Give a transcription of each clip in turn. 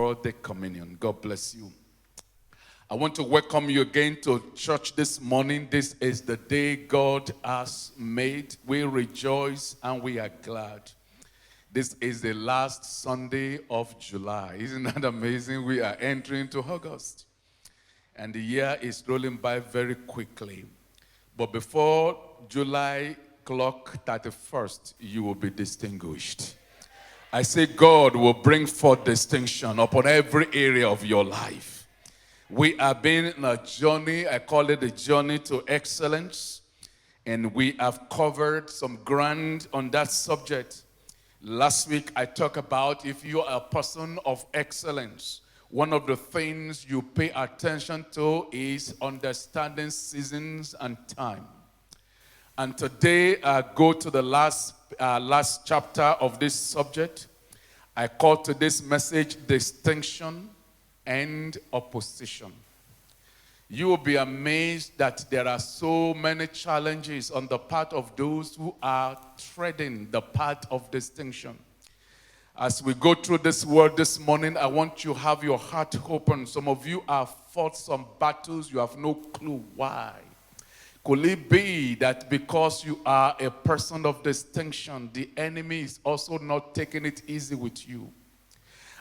before the communion. God bless you. I want to welcome you again to church this morning. This is the day God has made. We rejoice and we are glad. This is the last Sunday of July. Isn't that amazing? We are entering into August. And the year is rolling by very quickly. But before July clock 31st, you will be distinguished. I say God will bring forth distinction upon every area of your life. We have been on a journey, I call it a journey to excellence. And we have covered some ground on that subject. Last week I talked about if you are a person of excellence, one of the things you pay attention to is understanding seasons and time. And today I go to the last chapter of this subject. I call today's message distinction and opposition. You will be amazed that there are so many challenges on the part of those who are treading the path of distinction. As we go through this word this morning, I want you to have your heart open. Some of you have fought some battles, you have no clue why. Could it be that because you are a person of distinction, the enemy is also not taking it easy with you?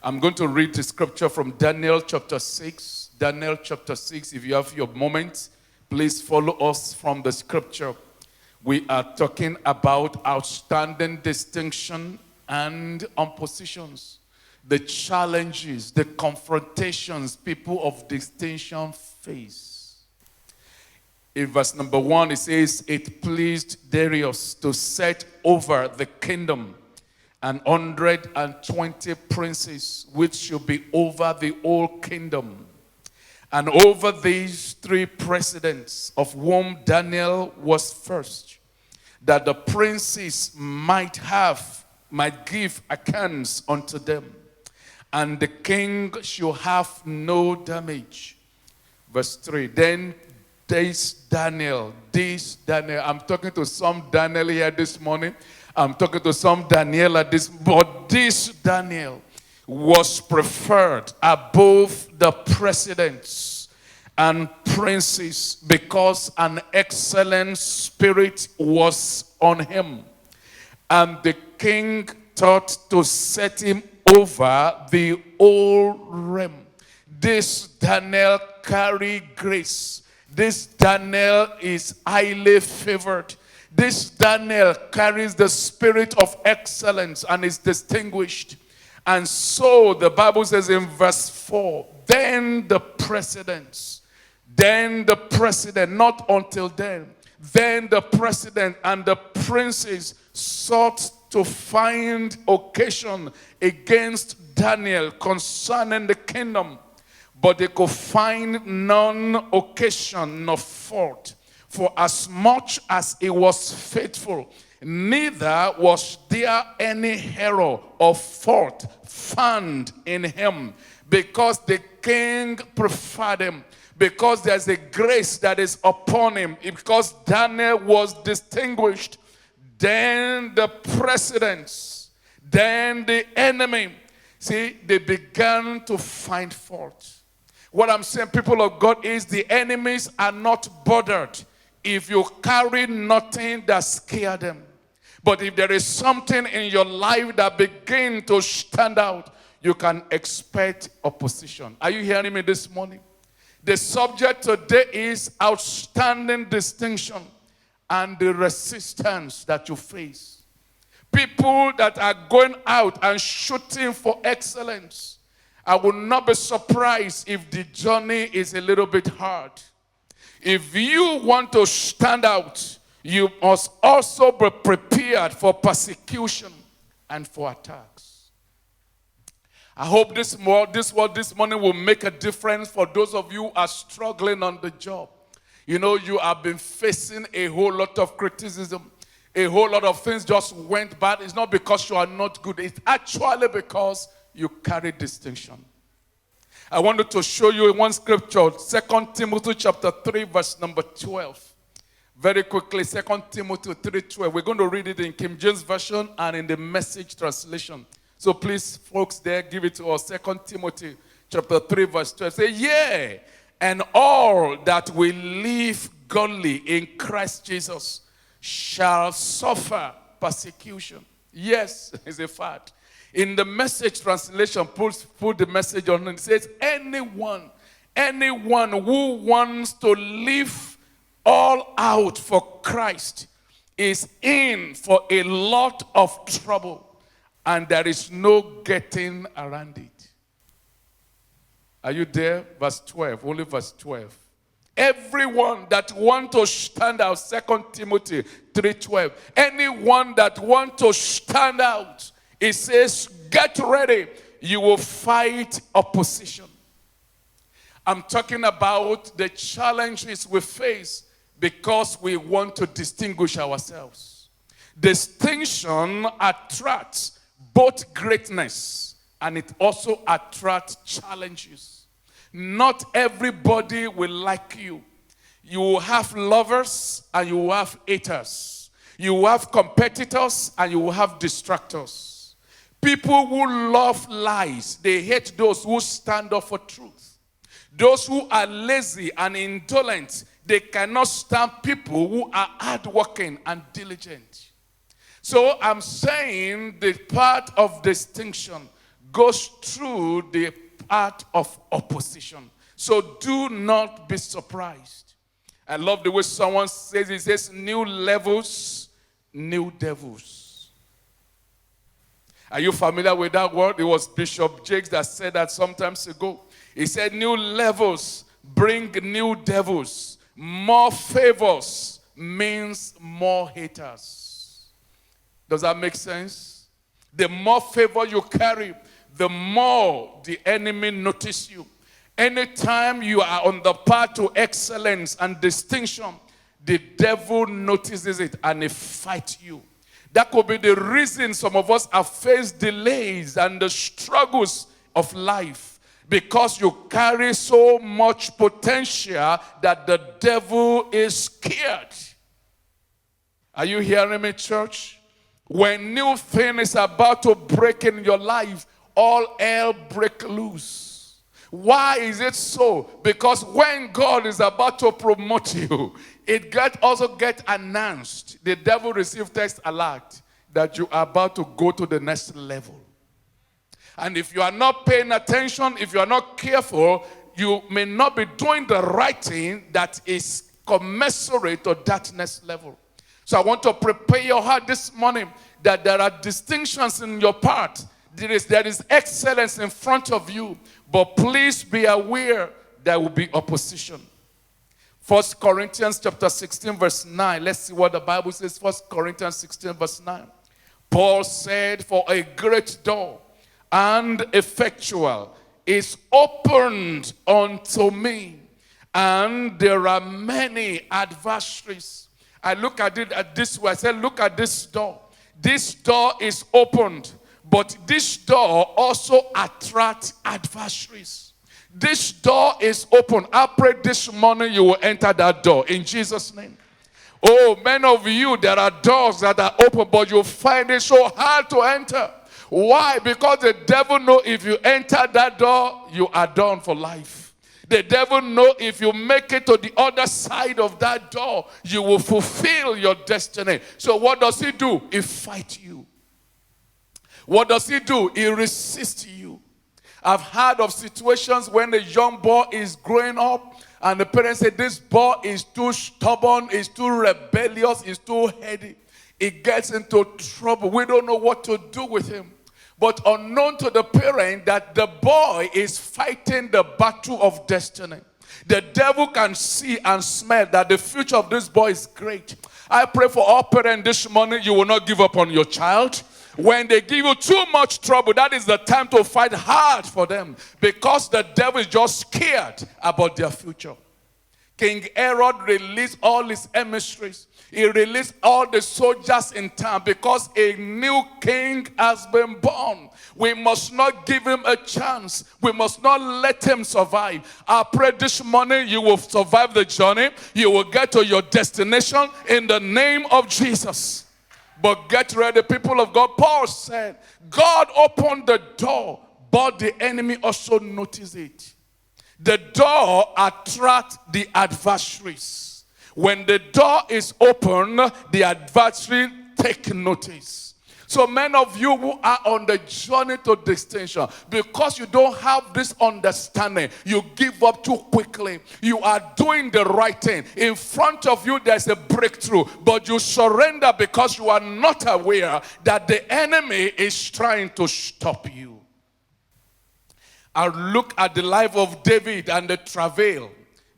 I'm going to read the scripture from Daniel chapter 6. Daniel chapter 6, if you have your moment, please follow us from the scripture. We are talking about outstanding distinction and oppositions. The challenges, the confrontations people of distinction face. In verse number 1, it says, it pleased Darius to set over the kingdom 120 princes, which should be over the whole kingdom. And over these 3 presidents, of whom Daniel was first, that the princes might give accounts unto them, and the king should have no damage. Verse 3, then this Daniel, I'm talking to some Daniel here this morning, I'm talking to some Daniel at this, but this Daniel was preferred above the presidents and princes because an excellent spirit was on him. And the king thought to set him over the whole realm. This Daniel carried grace. This Daniel is highly favored. This Daniel carries the spirit of excellence and is distinguished. And so the Bible says in verse 4, then the president, not until then the president and the princes sought to find occasion against Daniel concerning the kingdom, but they could find none occasion nor fault. For as much as he was faithful, neither was there any error or fault found in him, because the king preferred him, because there's a grace that is upon him, because Daniel was distinguished. Then the presidents, then the enemy, see, they began to find fault. What I'm saying, people of God, is the enemies are not bothered if you carry nothing that scares them. But if there is something in your life that begins to stand out, you can expect opposition. Are you hearing me this morning? The subject today is outstanding distinction and the resistance that you face. People that are going out and shooting for excellence, I will not be surprised if the journey is a little bit hard. If you want to stand out, you must also be prepared for persecution and for attacks. I hope this morning will make a difference for those of you who are struggling on the job. You know, you have been facing a whole lot of criticism. A whole lot of things just went bad. It's not because you are not good. It's actually because you carry distinction. I wanted to show you in one scripture, 2 Timothy chapter 3, verse number 12. Very quickly, 2 Timothy 3:12. We're going to read it in King James Version and in the Message translation. So please, folks there, give it to us. 2 Timothy chapter 3, verse 12. Say, yea, and all that will live godly in Christ Jesus shall suffer persecution. Yes, it's a fact. In the Message translation, put the message on it. It says, anyone who wants to live all out for Christ is in for a lot of trouble, and there is no getting around it. Are you there? Verse 12, only verse 12. Everyone that want to stand out, 2 Timothy 3:12. Anyone that want to stand out, it says, get ready, you will fight opposition. I'm talking about the challenges we face because we want to distinguish ourselves. Distinction attracts both greatness and it also attracts challenges. Not everybody will like you. You will have lovers and you will have haters. You will have competitors and you will have distractors. People who love lies, they hate those who stand up for truth. Those who are lazy and indolent, they cannot stand people who are hardworking and diligent. So I'm saying the part of distinction goes through the part of opposition. So do not be surprised. I love the way someone says it. Says new levels, new devils. Are you familiar with that word? It was Bishop Jakes that said that sometimes ago. He said new levels bring new devils. More favors means more haters. Does that make sense? The more favor you carry, the more the enemy notice you. Anytime you are on the path to excellence and distinction, the devil notices it and he fights you. That could be the reason some of us have faced delays and the struggles of life. Because you carry so much potential that the devil is scared. Are you hearing me, church? When new thing is about to break in your life, all hell break loose. Why is it so? Because when God is about to promote you, it also get announced. The devil receives text alert that you are about to go to the next level. And if you are not paying attention, if you are not careful, you may not be doing the right thing that is commensurate to that next level. So I want to prepare your heart this morning that there are distinctions in your path. There is excellence in front of you. But please be aware there will be opposition. 1 Corinthians chapter 16 verse 9. Let's see what the Bible says. 1 Corinthians 16 verse 9. Paul said, for a great door and effectual is opened unto me, and there are many adversaries. I look at it at this way. I said, look at this door. This door is opened, but this door also attracts adversaries. This door is open. I pray this morning you will enter that door in Jesus' name. Oh, many of you, there are doors that are open, but you find it so hard to enter. Why? Because the devil knows if you enter that door, you are done for life. The devil knows if you make it to the other side of that door, you will fulfill your destiny. So what does he do? He fights you. What does he do? He resists you. I've heard of situations when a young boy is growing up and the parents say, this boy is too stubborn, is too rebellious, is too heady. He gets into trouble. We don't know what to do with him. But unknown to the parent that the boy is fighting the battle of destiny. The devil can see and smell that the future of this boy is great. I pray for all parents this morning, you will not give up on your child. When they give you too much trouble, that is the time to fight hard for them. Because the devil is just scared about their future. King Herod released all his emissaries. He released all the soldiers in town because a new king has been born. We must not give him a chance. We must not let him survive. I pray this morning you will survive the journey. You will get to your destination in the name of Jesus. But get ready, people of God. Paul said, God opened the door, but the enemy also noticed it. The door attracts the adversaries. When the door is open, the adversary take notice. So many of you who are on the journey to distinction, because you don't have this understanding, you give up too quickly. You are doing the right thing. In front of you, there's a breakthrough, but you surrender because you are not aware that the enemy is trying to stop you. I look at the life of David and the travail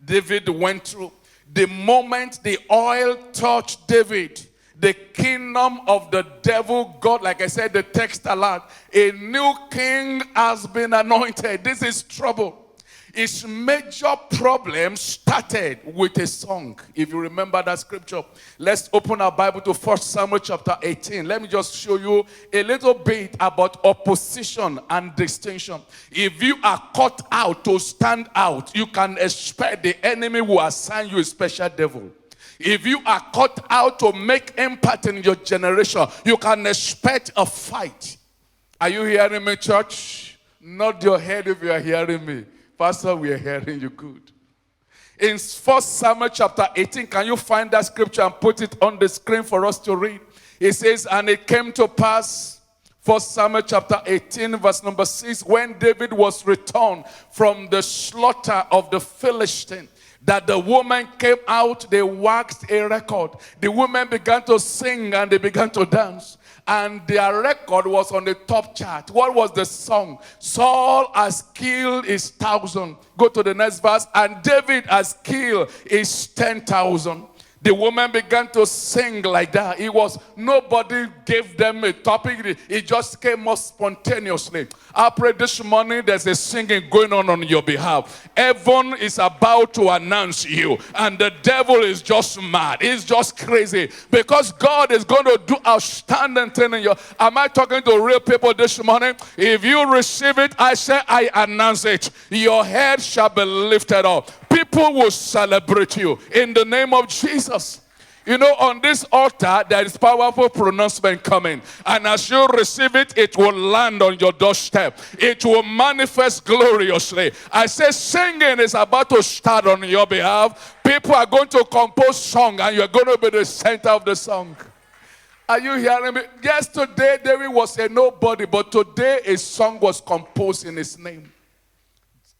David went through. The moment the oil touched David, the kingdom of the devil, God, like I said, the text alert, a new king has been anointed. This is trouble. Its major problem started with a song. If you remember that scripture, let's open our Bible to 1 Samuel chapter 18. Let me just show you a little bit about opposition and distinction. If you are caught out to stand out, you can expect the enemy will assign you a special devil. If you are caught out to make impact in your generation, you can expect a fight. Are you hearing me, church? Nod your head if you are hearing me. Pastor, we are hearing you good. In 1 Samuel chapter 18, can you find that scripture and put it on the screen for us to read? It says, and it came to pass, 1 Samuel chapter 18, verse number 6, when David was returned from the slaughter of the Philistine, that the woman came out, they waxed a record. The women began to sing and they began to dance. And their record was on the top chart. What was the song? Saul has killed his 1,000. Go to the next verse. And David has killed his 10,000. The woman began to sing like that. Nobody gave them a topic. It just came up spontaneously. I pray this morning there's a singing going on your behalf. Heaven is about to announce you. And the devil is just mad. He's just crazy. Because God is going to do outstanding thing in your... Am I talking to real people this morning? If you receive it, I say I announce it. Your head shall be lifted up. People will celebrate you in the name of Jesus. You know, on this altar, there is powerful pronouncement coming. And as you receive it, it will land on your doorstep. It will manifest gloriously. I say singing is about to start on your behalf. People are going to compose song, and you're going to be the center of the song. Are you hearing me? Yesterday, David was a nobody, but today a song was composed in his name.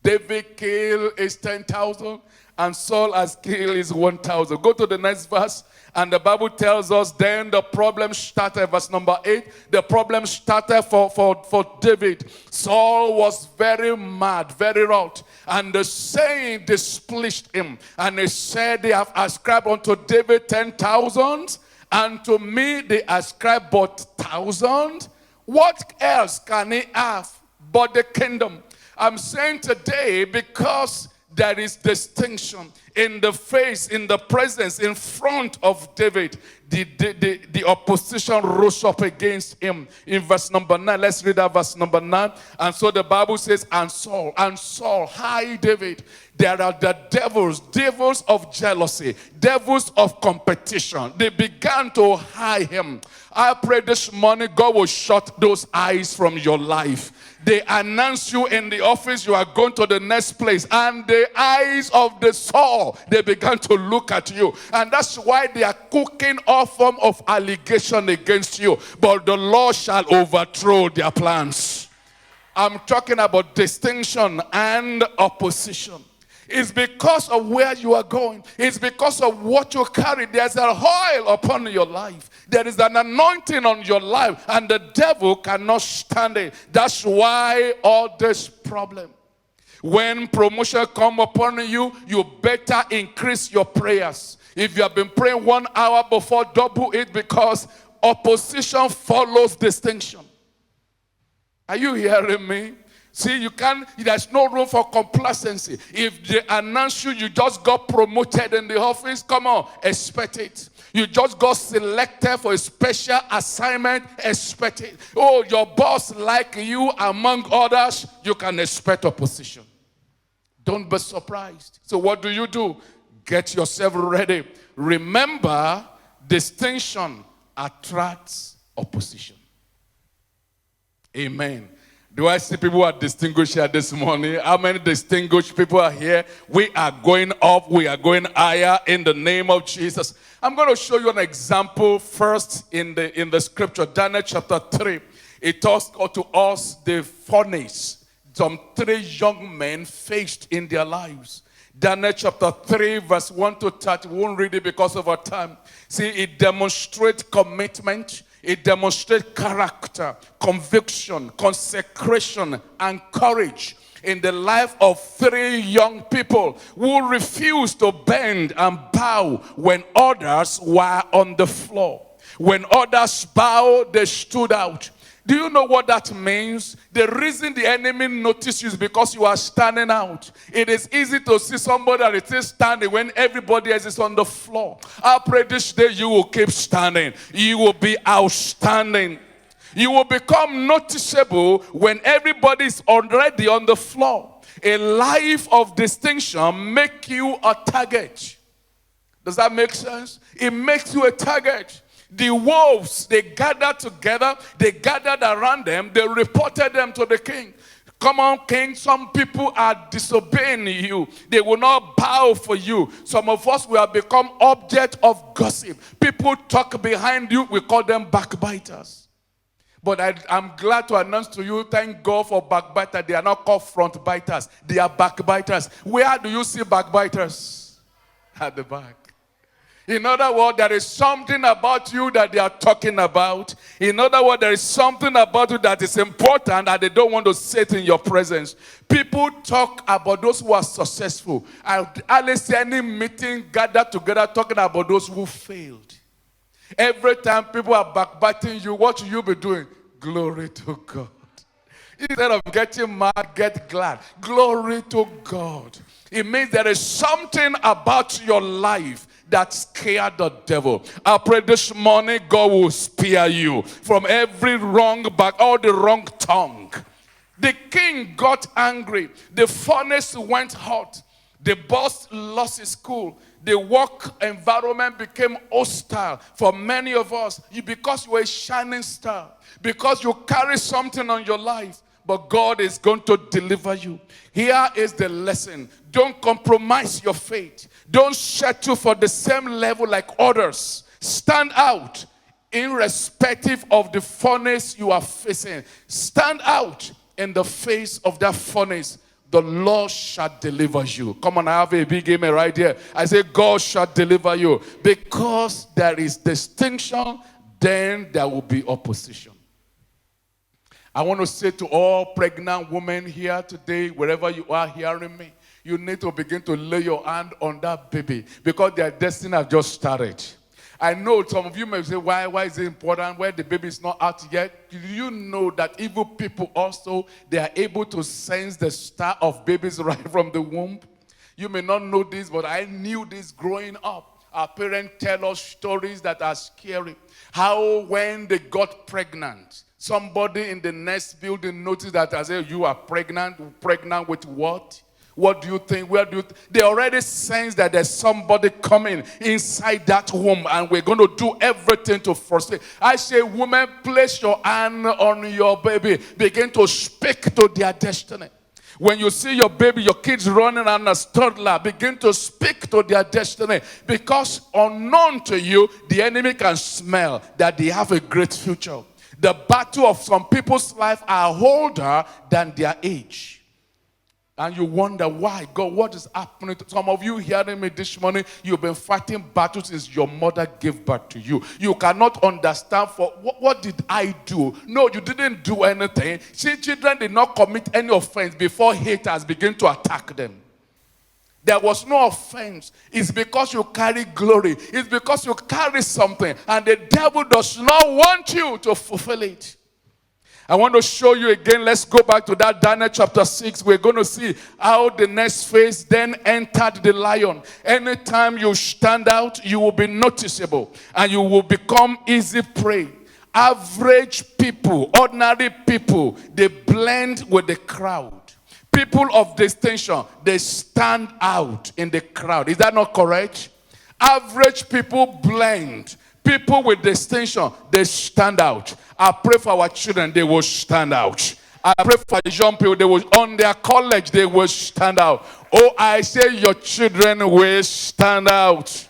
David killed his 10,000 and Saul has killed his 1,000. Go to the next verse and the Bible tells us then the problem started. Verse number 8, the problem started for David. Saul was very mad, very wroth, and the saying displeased him. And he said, they have ascribed unto David 10,000 and to me they ascribe but 1,000. What else can he have but the kingdom? I'm saying today because there is distinction in the face, in the presence, in front of David. The opposition rose up against him. In verse number 9, let's read that verse number 9. And so the Bible says, and Saul, hi David. There are the devils of jealousy, devils of competition. They began to hide him. I pray this morning God will shut those eyes from your life. They announce you in the office, you are going to the next place. And the eyes of the Saul, they began to look at you. And that's why they are cooking all form of allegation against you. But the Lord shall overthrow their plans. I'm talking about distinction and opposition. It's because of where you are going. It's because of what you carry. There's an oil upon your life. There is an anointing on your life. And the devil cannot stand it. That's why all this problem. When promotion come upon you, you better increase your prayers. If you have been praying 1 hour before, double it, because opposition follows distinction. Are you hearing me? See, there's no room for complacency. If they announce you just got promoted in the office, come on, expect it. You just got selected for a special assignment, expect it. Oh, your boss like you among others, you can expect opposition. Don't be surprised. So what do? Get yourself ready. Remember, distinction attracts opposition. Amen. Do I see people who are distinguished here this morning? How many distinguished people are here? We are going up. We are going higher in the name of Jesus. I'm going to show you an example first in the scripture, Daniel chapter 3. It talks to us the furnace some 3 young men faced in their lives. Daniel chapter 3, verse 1 to 30. We won't read it because of our time. See, it demonstrates commitment. It demonstrates character, conviction, consecration, and courage in the life of 3 young people who refused to bend and bow when others were on the floor. When others bowed, they stood out. Do you know what that means? The reason the enemy notices you is because you are standing out. It is easy to see somebody that is standing when everybody else is on the floor. I pray this day you will keep standing. You will be outstanding. You will become noticeable when everybody is already on the floor. A life of distinction makes you a target. Does that make sense? It makes you a target. The wolves, they gathered together, they gathered around them, they reported them to the king. Come on, king, some people are disobeying you. They will not bow for you. Some of us, we have become object of gossip. People talk behind you, we call them backbiters. But I'm glad to announce to you, thank God for backbiters. They are not called front biters. They are backbiters. Where do you see backbiters? At the back. In other words, there is something about you that they are talking about. In other words, there is something about you that is important that they don't want to say it in your presence. People talk about those who are successful. I hardly see any meeting gathered together talking about those who failed. Every time people are backbiting you, what should you be doing? Glory to God. Instead of getting mad, get glad. Glory to God. It means there is something about your life that scared the devil. I pray this morning God will spare you from every wrong back, all the wrong tongue. The king got angry. The furnace went hot. The boss lost his cool. The work environment became hostile for many of us. Because you are a shining star. Because you carry something on your life. But God is going to deliver you. Here is the lesson. Don't compromise your faith. Don't settle for the same level like others. Stand out irrespective of the furnace you are facing. Stand out in the face of that furnace. The Lord shall deliver you. Come on, I have a big amen right here. I say God shall deliver you. Because there is distinction, then there will be opposition. I want to say to all pregnant women here today, wherever you are hearing me, you need to begin to lay your hand on that baby because their destiny has just started. I know some of you may say, why is it important where the baby is not out yet? Do you know that evil people also, they are able to sense the start of babies right from the womb? You may not know this, but I knew this growing up. Our parents tell us stories that are scary. How when they got pregnant, somebody in the next building noticed that I said, you are pregnant. Pregnant with what? What do you think? Where do you they already sense that there's somebody coming inside that womb and we're going to do everything to frustrate. I say, woman, place your hand on your baby. Begin to speak to their destiny. When you see your baby, your kids running on a toddler, begin to speak to their destiny. Because unknown to you, the enemy can smell that they have a great future. The battle of some people's life are older than their age. And you wonder why. God, what is happening? Some of you hearing me this morning, you've been fighting battles since your mother gave birth to you. You cannot understand for what did I do? No, you didn't do anything. See, children did not commit any offense before haters begin to attack them. There was no offense. It's because you carry glory. It's because you carry something. And the devil does not want you to fulfill it. I want to show you again. Let's go back to that Daniel chapter 6. We're going to see how the next phase then entered the lion. Anytime you stand out, you will be noticeable. And you will become easy prey. Average people, ordinary people, they blend with the crowd. People of distinction, they stand out in the crowd. Is that not correct? Average people blend. People with distinction, they stand out. I pray for our children, they will stand out. I pray for young people, they will, on their college, they will stand out. Oh, I say your children will stand out.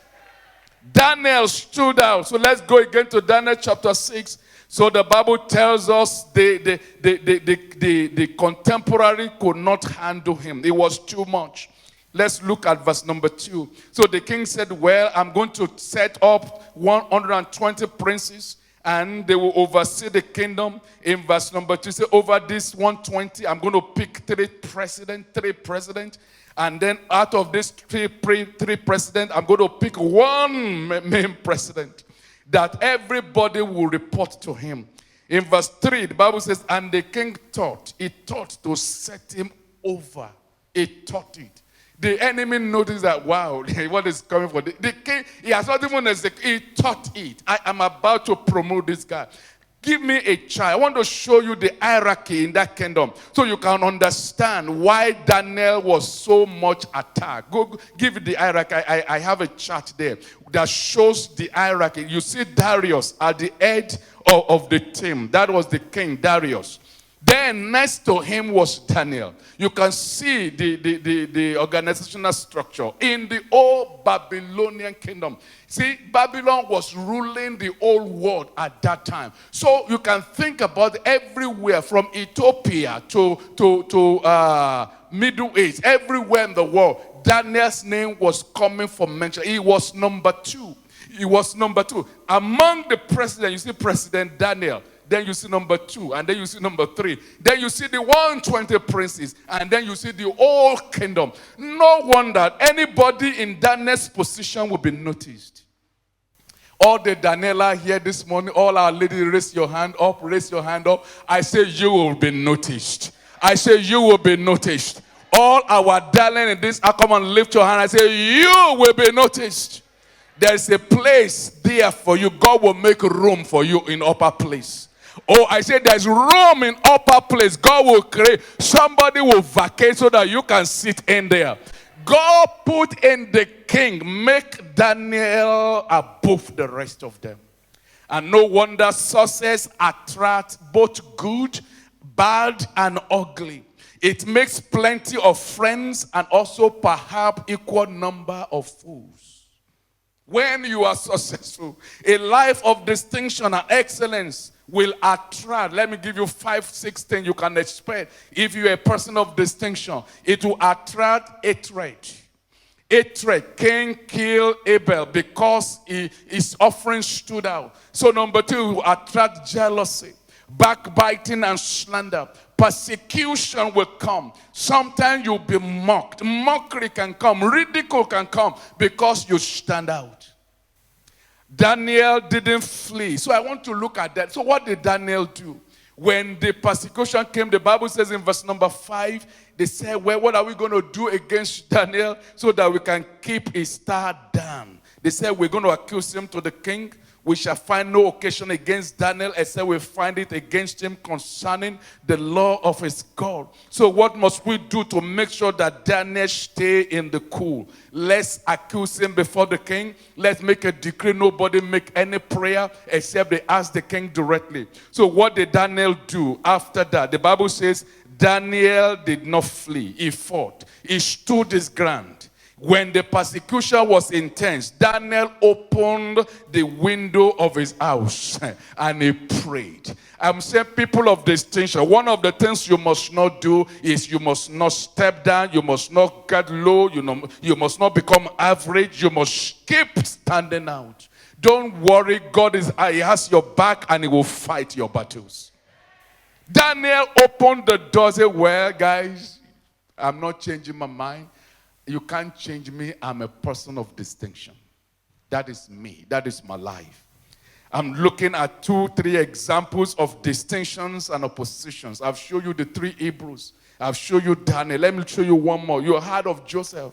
Daniel stood out. So let's go again to Daniel chapter 6. So the Bible tells us the contemporary could not handle him. It was too much. Let's look at verse number 2. So the king said, well, I'm going to set up 120 princes, and they will oversee the kingdom. In verse number 2, say, over this 120, I'm going to pick three presidents. And then out of these three presidents, I'm going to pick one main president that everybody will report to him. In verse 3, the Bible says, and the king thought to set him over. He thought it. The enemy noticed that, wow, what is coming for the king? He has not even he thought it. I am about to promote this guy. Give me a child. I want to show you the hierarchy in that kingdom so you can understand why Daniel was so much attacked. Go give it the hierarchy. I have a chart there that shows the hierarchy. You see Darius at the head of the team. That was the king, Darius. Then next to him was Daniel. You can see the organizational structure in the old Babylonian kingdom. See, Babylon was ruling the whole world at that time. So you can think about everywhere from Ethiopia to Middle East, everywhere in the world, Daniel's name was coming from mention. He was number 2. He was number 2. Among the presidents, you see President Daniel. Then you see number 2, and then you see number 3. Then you see the 120 princes, and then you see the whole kingdom. No wonder anybody in Daniel's position will be noticed. All the Daniela here this morning, all our ladies, raise your hand up, raise your hand up. I say you will be noticed. I say you will be noticed. All our darling in this, come on, lift your hand. I say you will be noticed. There's a place there for you. God will make room for you in upper place. Oh, I say there's room in upper place. God will create. Somebody will vacate so that you can sit in there. God put in the king, make Daniel above the rest of them. And no wonder success attracts both good, bad, and ugly. It makes plenty of friends and also perhaps equal number of fools. When you are successful, a life of distinction and excellence will attract. Let me give you 5, 6 things you can expect. If you're a person of distinction, it will attract hatred. Hatred. Cain killed Abel because his offering stood out. So number 2, it will attract jealousy, backbiting, and slander. Persecution will come. Sometimes you'll be mocked. Mockery can come. Ridicule can come because you stand out. Daniel didn't flee. So I want to look at that. So what did Daniel do? When the persecution came, the Bible says in verse number 5, they said, well, what are we going to do against Daniel so that we can keep his star down? They said, we're going to accuse him to the king. We shall find no occasion against Daniel except we find it against him concerning the law of his God. So what must we do to make sure that Daniel stay in the cool? Let's accuse him before the king. Let's make a decree. Nobody make any prayer except they ask the king directly. So what did Daniel do after that? The Bible says Daniel did not flee. He fought. He stood his ground. When the persecution was intense, Daniel opened the window of his house and he prayed. I'm saying people of distinction, one of the things you must not do is you must not step down, you must not get low, you must not become average, you must keep standing out. Don't worry, God he has your back and he will fight your battles. Daniel opened the door and said, well, guys, I'm not changing my mind. You can't change me. I'm a person of distinction. That is me. That is my life. I'm looking at 2, 3 examples of distinctions and oppositions. I've shown you the 3 Hebrews. I've shown you Daniel. Let me show you one more. You heard of Joseph.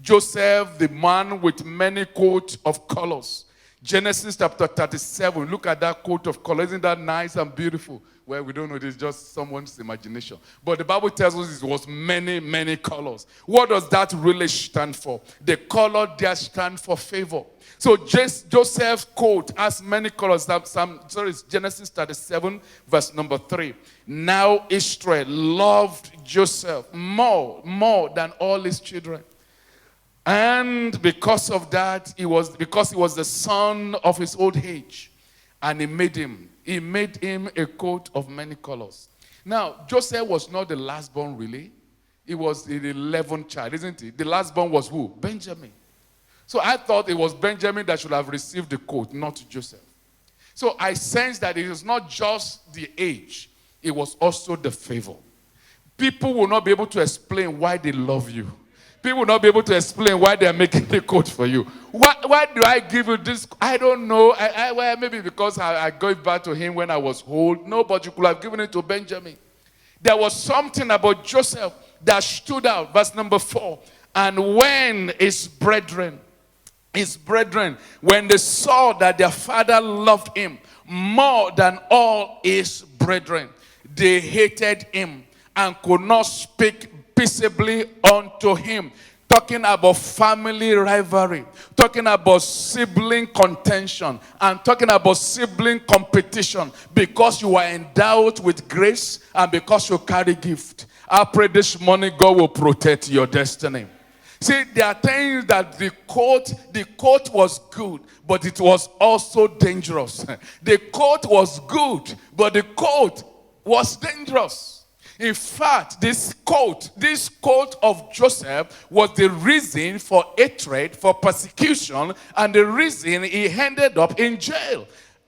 Joseph, the man with many coats of colors. Genesis chapter 37. Look at that coat of color. Isn't that nice and beautiful? Well, we don't know. It's just someone's imagination. But the Bible tells us it was many, many colors. What does that really stand for? The color there stands for favor. So Joseph's coat has many colors. It's Genesis 37, verse number 3. Now Israel loved Joseph more than all his children. And because of that, because he was the son of his old age, and he made him a coat of many colors. Now, Joseph was not the last born, really. He was the 11th child, isn't he? The last born was who? Benjamin. So I thought it was Benjamin that should have received the coat, not Joseph. So I sense that it is not just the age, it was also the favor. People will not be able to explain why they love you. People will not be able to explain why they are making the coat for you. Why do I give you this? I don't know. Well, maybe because I gave back to him when I was old. No, but you could have given it to Benjamin. There was something about Joseph that stood out. Verse number 4. And when his brethren, when they saw that their father loved him more than all his brethren, they hated him and could not speak peaceably unto him. Talking about family rivalry, talking about sibling contention, and talking about sibling competition, because you are endowed with grace and because you carry gift. I pray this morning God will protect your destiny. See, there are things that the coat was good, but it was also dangerous. The coat was good, but the coat was dangerous. In fact, this coat of Joseph was the reason for hatred, for persecution, and the reason he ended up in jail.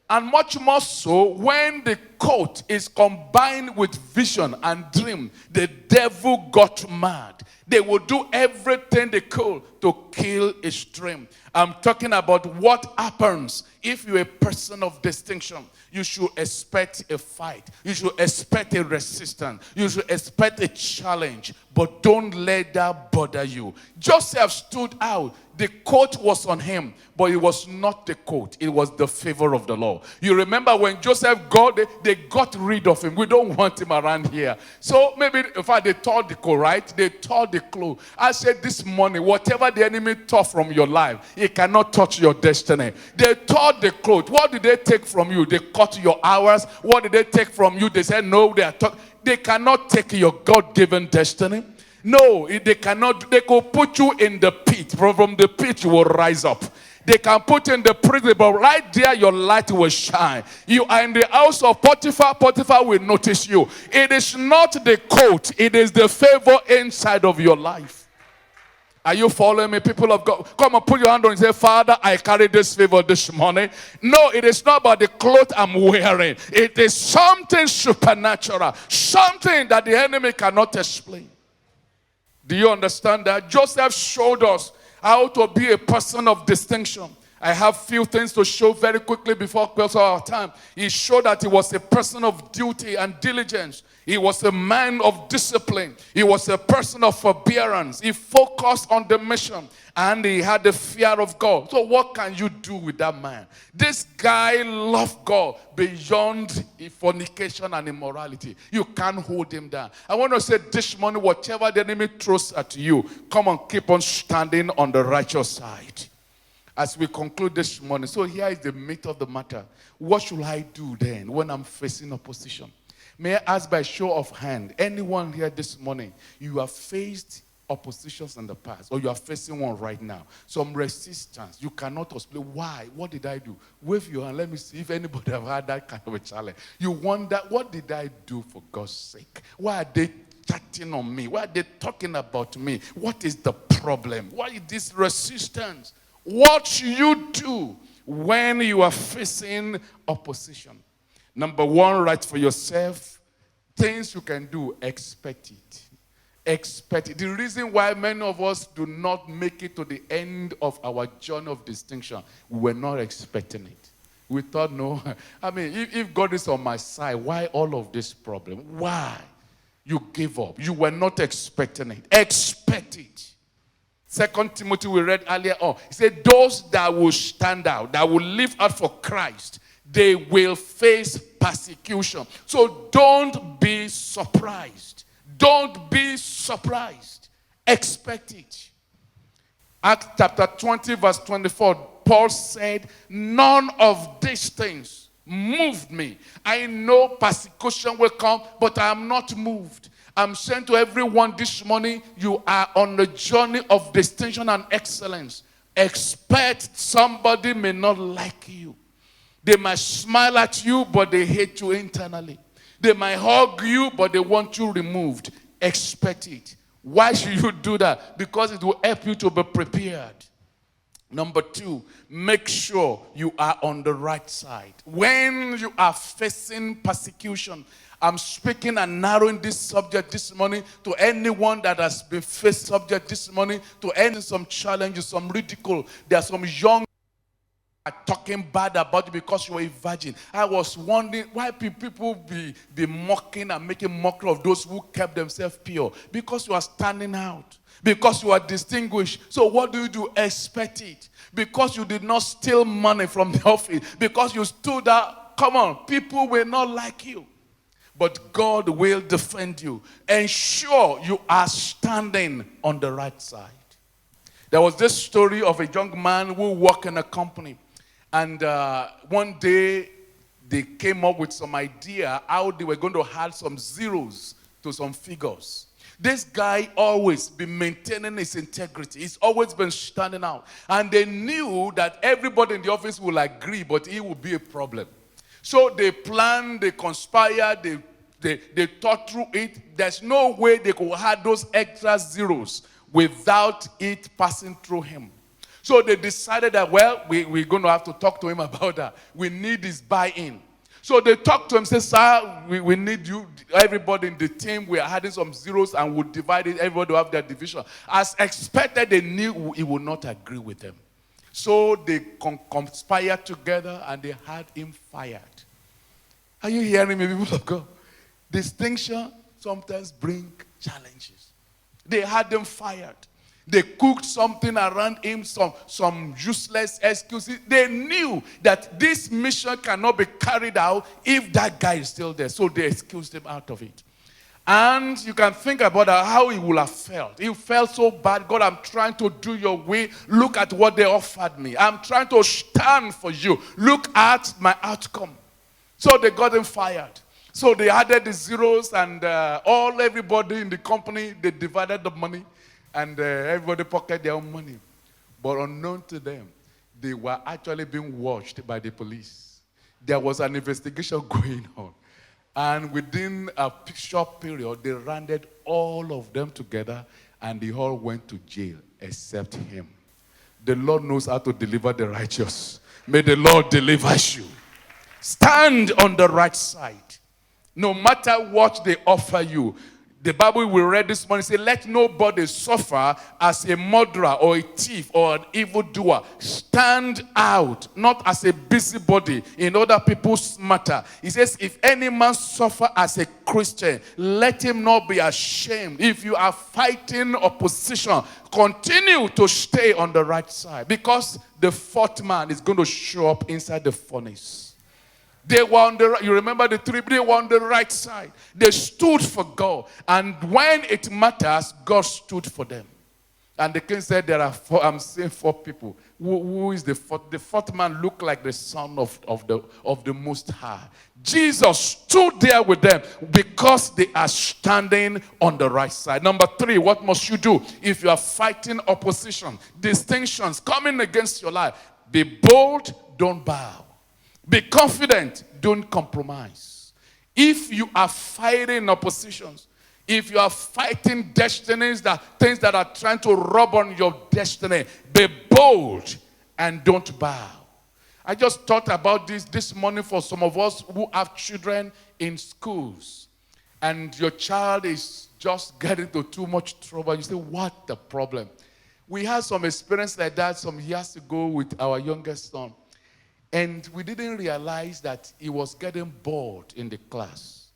And much more so when the coat is combined with vision and dream, the devil got mad. They would do everything they could to kill his dream. I'm talking about what happens if you're a person of distinction. You should expect a fight. You should expect a resistance. You should expect a challenge. But don't let that bother you. Joseph stood out. The coat was on him, but it was not the coat. It was the favor of the Lord. You remember when Joseph they got rid of him. We don't want him around here. So maybe, in fact, they tore the coat, right? They tore the clothes. I said this morning, whatever the enemy tore from your life, it cannot touch your destiny. They tore the clothes. What did they take from you? They cut your hours. What did they take from you? They said, no, they cannot take your God-given destiny. No, they cannot. They could put you in the pit. From the pit, you will rise up. They can put you in the prison, but right there, your light will shine. You are in the house of Potiphar. Potiphar will notice you. It is not the coat. It is the favor inside of your life. Are you following me, people of God? Come and put your hand on and say, Father, I carry this favor this morning. No, it is not about the clothes I'm wearing. It is something supernatural. Something that the enemy cannot explain. Do you understand that? Joseph showed us how to be a person of distinction. I have few things to show very quickly before we close our time. He showed that he was a person of duty and diligence. He was a man of discipline. He was a person of forbearance. He focused on the mission. And he had the fear of God. So what can you do with that man? This guy loved God beyond fornication and immorality. You can't hold him down. I want to say this morning, whatever the enemy throws at you, come and keep on standing on the righteous side. As we conclude this morning, so here is the meat of the matter. What should I do then when I'm facing opposition? May I ask by show of hand, anyone here this morning, you have faced oppositions in the past, or you are facing one right now, some resistance, you cannot explain why. What did I do? Wave your hand, let me see if anybody have had that kind of a challenge. You wonder, what did I do for God's sake? Why are they chatting on me? Why are they talking about me? What is the problem? Why is this resistance? What should you do when you are facing opposition? Number one, write for yourself things you can do. Expect it. Expect it. The reason why many of us do not make it to the end of our journey of distinction, we were not expecting it. We thought, no. I mean, if God is on my side, why all of this problem? Why? You gave up. You were not expecting it. Expect it. Second Timothy we read earlier on. He said, those that will stand out, that will live out for Christ, they will face persecution. So don't be surprised. Don't be surprised. Expect it. Acts chapter 20 verse 24, Paul said, none of these things moved me. I know persecution will come, but I am not moved. I'm saying to everyone this morning, you are on the journey of distinction and excellence. Expect somebody may not like you. They might smile at you, but they hate you internally. They might hug you, but they want you removed. Expect it. Why should you do that? Because it will help you to be prepared. Number two, make sure you are on the right side. When you are facing persecution, I'm speaking and narrowing this subject this morning to anyone that has been faced subject this morning, to any some challenges, some ridicule. There are some young are talking bad about you because you are a virgin. I was wondering why people be mocking and making mockery of those who kept themselves pure. Because you are standing out. Because you are distinguished. So what do? Expect it. Because you did not steal money from the office. Because you stood out. Come on, people will not like you. But God will defend you. Ensure you are standing on the right side. There was this story of a young man who worked in a company. And one day, they came up with some idea how they were going to add some zeros to some figures. This guy always been maintaining his integrity. He's always been standing out. And they knew that everybody in the office will agree, but he would be a problem. So they planned, they conspired, they thought through it. There's no way they could add those extra zeros without it passing through him. So they decided that, well, we're going to have to talk to him about that. We need his buy-in. So they talked to him, said, sir, we need you, everybody in the team. We are adding some zeros and we'll divide it. Everybody will have their division. As expected, they knew he would not agree with them. So they conspired together and they had him fired. Are you hearing me, people of God? Distinction sometimes bring challenges. They had them fired. They cooked something around him, some useless excuses. They knew that this mission cannot be carried out if that guy is still there. So they excused him out of it. And you can think about how he would have felt. He felt so bad. God, I'm trying to do your way. Look at what they offered me. I'm trying to stand for you. Look at my outcome. So they got him fired. So they added the zeros and everybody in the company, they divided the money. And everybody pocketed their own money. But unknown to them, they were actually being watched by the police. There was an investigation going on. And within a short period, they rounded all of them together and they all went to jail except him. The Lord knows how to deliver the righteous. May the Lord deliver you. Stand on the right side. No matter what they offer you. The Bible we read this morning says, let nobody suffer as a murderer or a thief or an evildoer. Stand out, not as a busybody in other people's matter. He says, if any man suffer as a Christian, let him not be ashamed. If you are fighting opposition, continue to stay on the right side. Because the fourth man is going to show up inside the furnace. They were on the right, you remember the three, they were on the right side. They stood for God. And when it matters, God stood for them. And the king said, there are four, I'm saying four people. Who is the fourth? The fourth man looked like the son of the Most High. Jesus stood there with them because they are standing on the right side. Number three, what must you do if you are fighting opposition, distinctions coming against your life? Be bold, don't bow. Be confident, don't compromise. If you are fighting oppositions, if you are fighting destinies, things that are trying to rub on your destiny, be bold and don't bow. I just thought about this morning for some of us who have children in schools. And your child is just getting into too much trouble. You say, what the problem? We had some experience like that some years ago with our youngest son. And we didn't realize that he was getting bored in the class.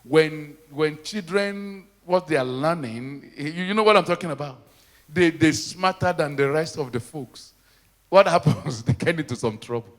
When children, what they are learning, you know what I'm talking about. They're smarter than the rest of the folks. What happens? They get into some trouble.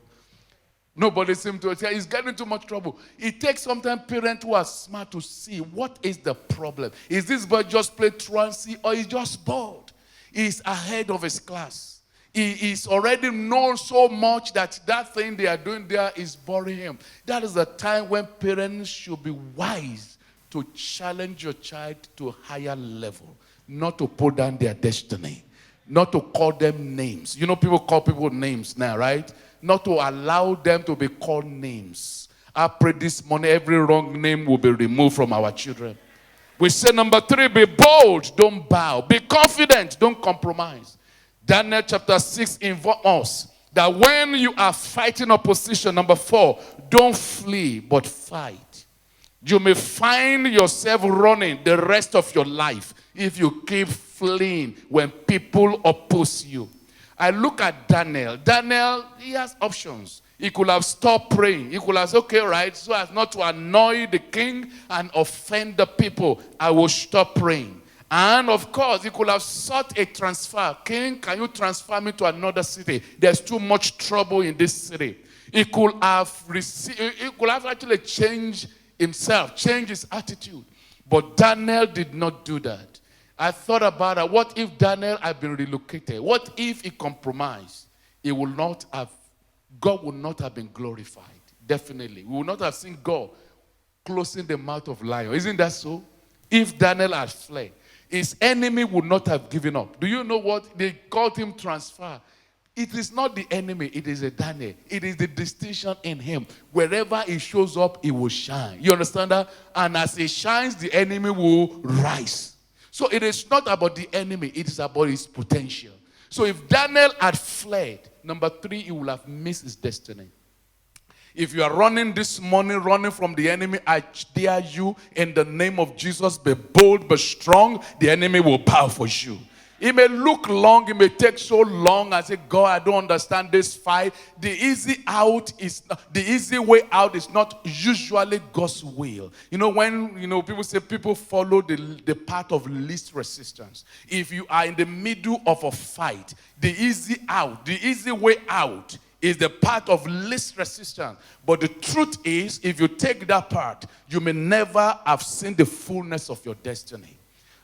Nobody seems to say he's getting into much trouble. It takes sometimes parents who are smart to see what is the problem. Is this boy just play truancy or he's just bored? He's ahead of his class. He is already known so much that that thing they are doing there is boring him. That is the time when parents should be wise to challenge your child to a higher level, not to put down their destiny, not to call them names. You know, people call people names now, right? Not to allow them to be called names. I pray this morning every wrong name will be removed from our children. We say number 3, be bold, don't bow. Be confident, don't compromise. Daniel chapter 6 involves us that when you are fighting opposition, number 4, don't flee, but fight. You may find yourself running the rest of your life if you keep fleeing when people oppose you. I look at Daniel. Daniel, he has options. He could have stopped praying. He could have said, okay, right, so as not to annoy the king and offend the people, I will stop praying. And of course, he could have sought a transfer. King, can you transfer me to another city? There's too much trouble in this city. He could have actually changed himself, changed his attitude. But Daniel did not do that. I thought about it. What if Daniel had been relocated? What if he compromised? God would not have been glorified. Definitely. We would not have seen God closing the mouth of lion. Isn't that so? If Daniel had fled, his enemy would not have given up. Do you know what? They called him transfer. It is not the enemy, it is a Daniel. It is the distinction in him. Wherever he shows up, he will shine. You understand that? And as he shines, the enemy will rise. So it is not about the enemy, it is about his potential. So if Daniel had fled, number 3, he would have missed his destiny. If you are running this morning, running from the enemy, I dare you in the name of Jesus, be bold, be strong. The enemy will bow for you. It may look long, it may take so long. I say, God, I don't understand this fight. The easy way out is not usually God's will. You know, when people say people follow the path of least resistance. If you are in the middle of a fight, the easy way out is the path of least resistance. But the truth is, if you take that path, you may never have seen the fullness of your destiny.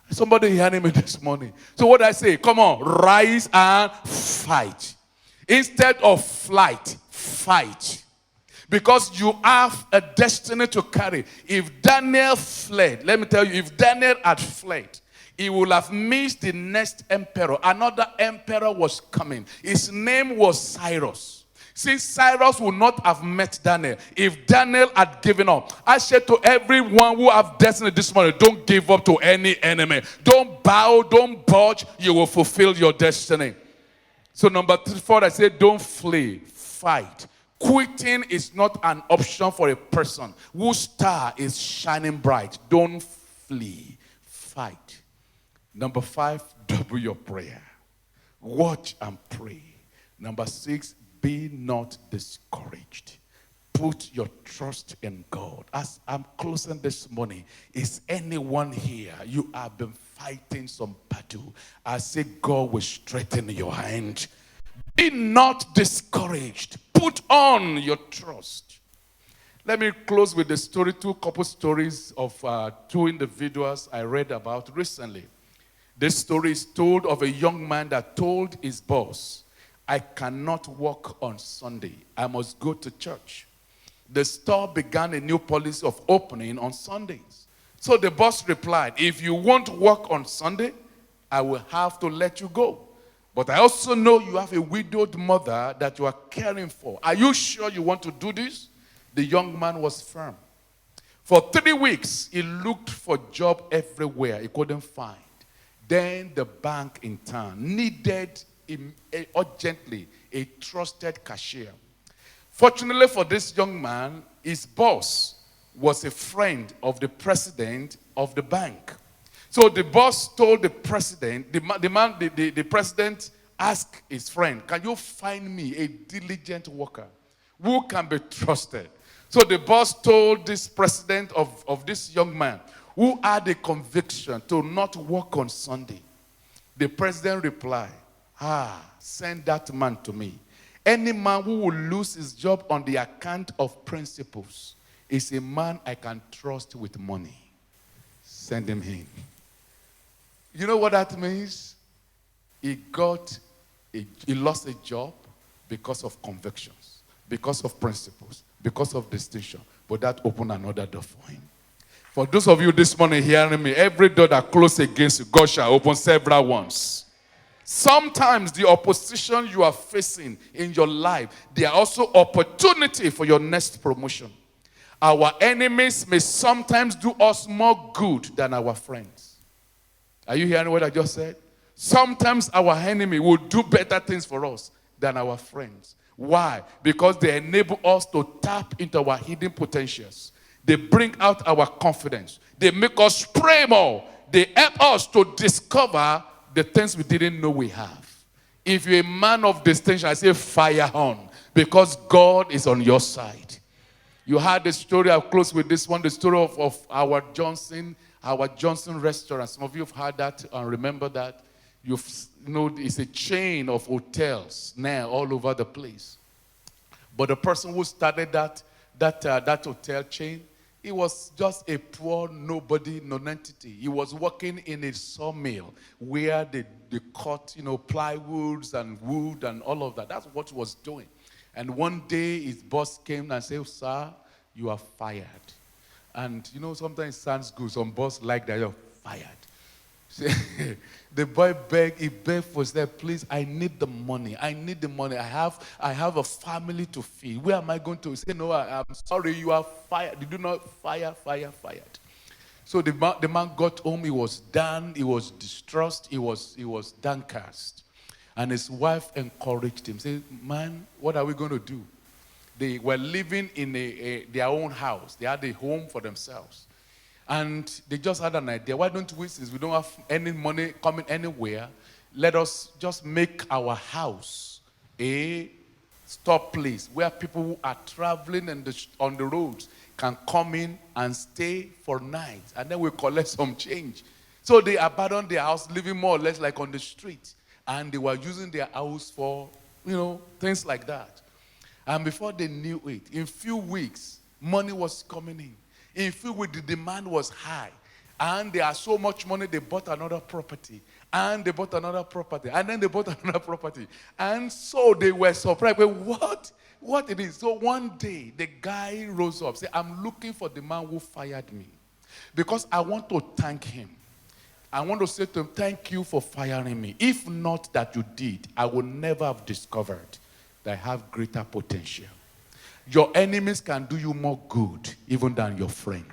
Somebody hearing me this morning. So what I say, come on, rise and fight. Instead of flight, fight. Because you have a destiny to carry. If Daniel fled, let me tell you, if Daniel had fled, he would have missed the next emperor. Another emperor was coming. His name was Cyrus. See, Cyrus would not have met Daniel if Daniel had given up. I said to everyone who have destiny this morning, don't give up to any enemy. Don't bow, don't budge. You will fulfill your destiny. So number 4, I said, don't flee, fight. Quitting is not an option for a person whose star is shining bright. Don't flee, fight. Number 5, double your prayer. Watch and pray. Number 6, be not discouraged. Put your trust in God. As I'm closing this morning, is anyone here? You have been fighting some battle. I say God will strengthen your hand. Be not discouraged. Put on your trust. Let me close with the story, 2 couple stories of 2 individuals I read about recently. This story is told of a young man that told his boss, I cannot work on Sunday. I must go to church. The store began a new policy of opening on Sundays. So the boss replied, if you won't work on Sunday, I will have to let you go. But I also know you have a widowed mother that you are caring for. Are you sure you want to do this? The young man was firm. For 3 weeks, he looked for a job everywhere. He couldn't find. Then the bank in town needed urgently a trusted cashier. Fortunately for this young man, his boss was a friend of the president of the bank. So the boss told the president, the president asked his friend, can you find me a diligent worker who can be trusted? So the boss told this president of this young man who had a conviction to not work on Sunday. The president replied, send that man to me. Any man who will lose his job on the account of principles is a man I can trust with money. Send him in. You know what that means? He lost a job because of convictions, because of principles, because of distinction. But that opened another door for him. For those of you this morning hearing me, every door that closed against you, God shall open several ones. Sometimes the opposition you are facing in your life, they are also opportunity for your next promotion. Our enemies may sometimes do us more good than our friends. Are you hearing what I just said? Sometimes our enemy will do better things for us than our friends. Why? Because they enable us to tap into our hidden potentials. They bring out our confidence. They make us pray more. They help us to discover the things we didn't know we have. If you're a man of distinction, I say fire on, because God is on your side. You heard the story, I'll close with this one, the story of our Johnson restaurant. Some of you have heard that and remember that. You know, it's a chain of hotels now all over the place. But the person who started that hotel chain, he was just a poor nobody, non-entity. He was working in a sawmill where they cut, plywoods and wood and all of that. That's what he was doing. And one day his boss came and said, sir, you are fired. And sometimes it sounds good. Some boss like that, you're fired. The boy begged for that, please, I need the money. I need the money. I have a family to feed. Where am I going to? He said, no, I'm sorry, you are fired. Did you not fired? So the man got home, he was down, he was distressed, he was downcast. And his wife encouraged him, said, man, what are we going to do? They were living in their own house. They had a home for themselves. And they just had an idea. Why don't we, since we don't have any money coming anywhere, let us just make our house a stop place where people who are traveling on the roads can come in and stay for nights. And then we collect some change. So they abandoned their house, living more or less like on the street. And they were using their house for, things like that. And before they knew it, in few weeks, money was coming in. In few weeks, the demand was high. And they had so much money, they bought another property. And they bought another property. And then they bought another property. And so they were surprised. But what it is? So one day, the guy rose up, said, I'm looking for the man who fired me. Because I want to thank him. I want to say to him, thank you for firing me. If not that you did, I would never have discovered that I have greater potential. Your enemies can do you more good even than your friend.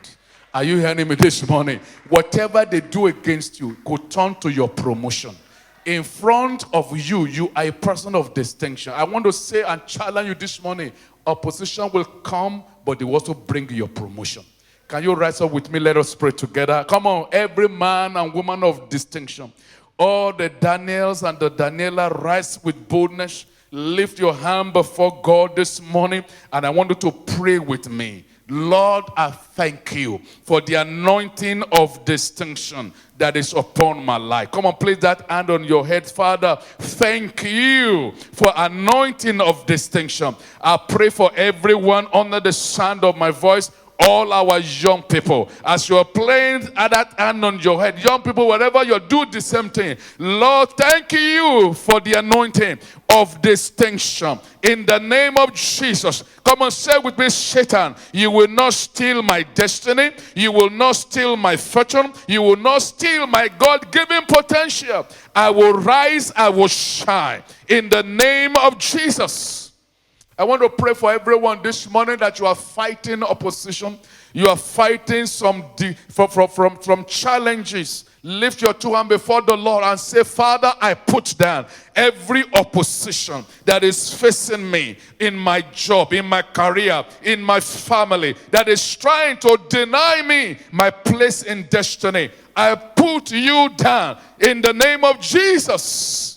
Are you hearing me this morning? Whatever they do against you could turn to your promotion. In front of you, you are a person of distinction. I want to say and challenge you this morning, opposition will come, but they will also bring you your promotion. Can you rise up with me? Let us pray together. Come on, every man and woman of distinction. All the Daniels and the Daniela, rise with boldness. Lift your hand before God this morning, and I want you to pray with me. Lord, I thank you for the anointing of distinction that is upon my life. Come on, place that hand on your head. Father, thank you for anointing of distinction. I pray for everyone under the sound of my voice, all our young people, as you're playing that hand on your head, young people, wherever you do the same thing. Lord, thank you for the anointing of distinction. In the name of Jesus, come and say with me, Satan, you will not steal my destiny. You will not steal my fortune. You will not steal my God-given potential. I will rise, I will shine. In the name of Jesus. I want to pray for everyone this morning that you are fighting opposition. You are fighting from challenges. Lift your two hands before the Lord and say, Father, I put down every opposition that is facing me in my job, in my career, in my family, that is trying to deny me my place in destiny. I put you down in the name of Jesus.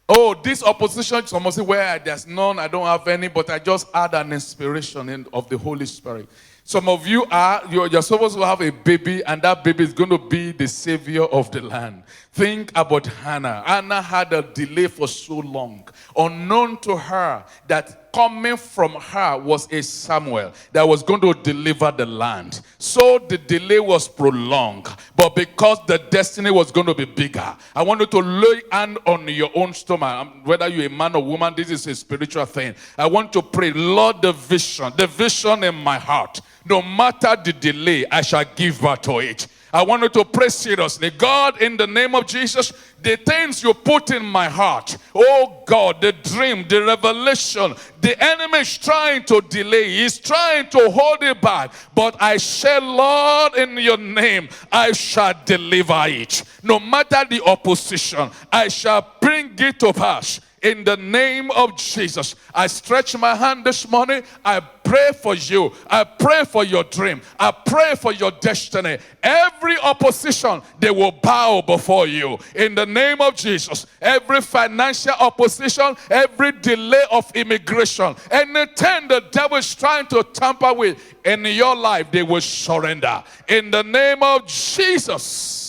Oh, this opposition, someone say, where there's none, I don't have any, but I just had an inspiration of the Holy Spirit. Some of you you're supposed to have a baby, and that baby is going to be the savior of the land. Think about Hannah. Hannah had a delay for so long, unknown to her that coming from her was a Samuel that was going to deliver the land. So the delay was prolonged, but because the destiny was going to be bigger, I want you to lay hand on your own stomach. Whether you're a man or woman, this is a spiritual thing. I want to pray, Lord, the vision in my heart, no matter the delay, I shall give birth to it. I want you to pray seriously. God, in the name of Jesus, the things you put in my heart, oh God, the dream, the revelation, the enemy is trying to delay, he's trying to hold it back, but I shall, Lord, in your name, I shall deliver it. No matter the opposition, I shall bring it to pass. In the name of Jesus, I stretch my hand this morning. I pray for you. I pray for your dream. I pray for your destiny. Every opposition, they will bow before you. In the name of Jesus, every financial opposition, every delay of immigration, anything the devil is trying to tamper with in your life, they will surrender. In the name of Jesus.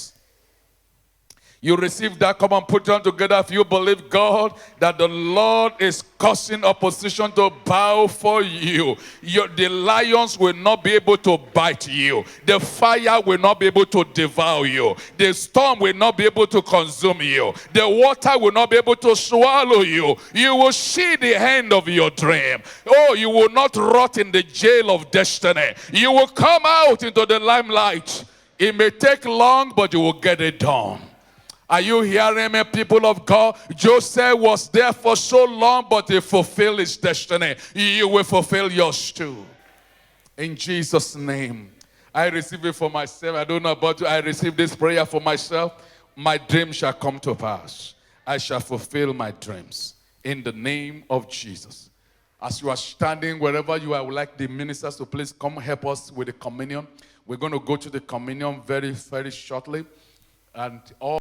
You receive that, come and put it on together if you believe God that the Lord is causing opposition to bow for you. The lions will not be able to bite you. The fire will not be able to devour you. The storm will not be able to consume you. The water will not be able to swallow you. You will see the end of your dream. Oh, you will not rot in the jail of destiny. You will come out into the limelight. It may take long, but you will get it done. Are you hearing me, people of God? Joseph was there for so long, but he fulfilled his destiny. You will fulfill yours too. In Jesus' name. I receive it for myself. I don't know about you. I receive this prayer for myself. My dream shall come to pass. I shall fulfill my dreams. In the name of Jesus. As you are standing wherever you are, I would like the ministers to please come help us with the communion. We're going to go to the communion very, very shortly. And all